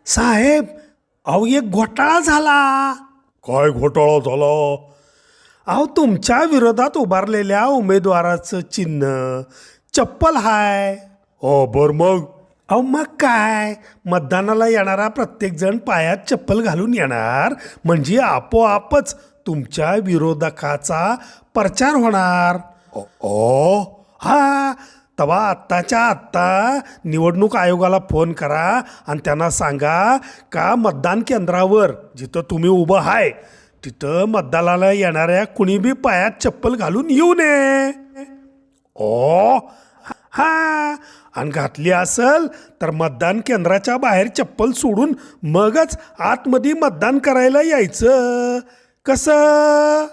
साहेब, अहो एक घोटाळा झाला. काय घोटाळा झाला? अहो तुमच्या विरोधात उभारलेल्या उमेदवाराचं चिन्ह चप्पल हाय. बर मग. अहो मग काय, मतदानाला येणारा प्रत्येकजण पायात चप्पल घालून येणार म्हणजे आपोआपच तुमच्या विरोधकाचा प्रचार होणार. हा, तेव्हा आत्ताच्या आत्ता निवडणूक आयोगाला फोन करा आणि त्यांना सांगा का मतदान केंद्रावर जिथं तुम्ही उभं आहे तिथं मतदानाला येणाऱ्या कुणी बी पायात चप्पल घालून येऊ नये. हा, आणि घातली असल तर मतदान केंद्राच्या बाहेर चप्पल सोडून मगच आतमध्ये मतदान करायला यायचं. कसं?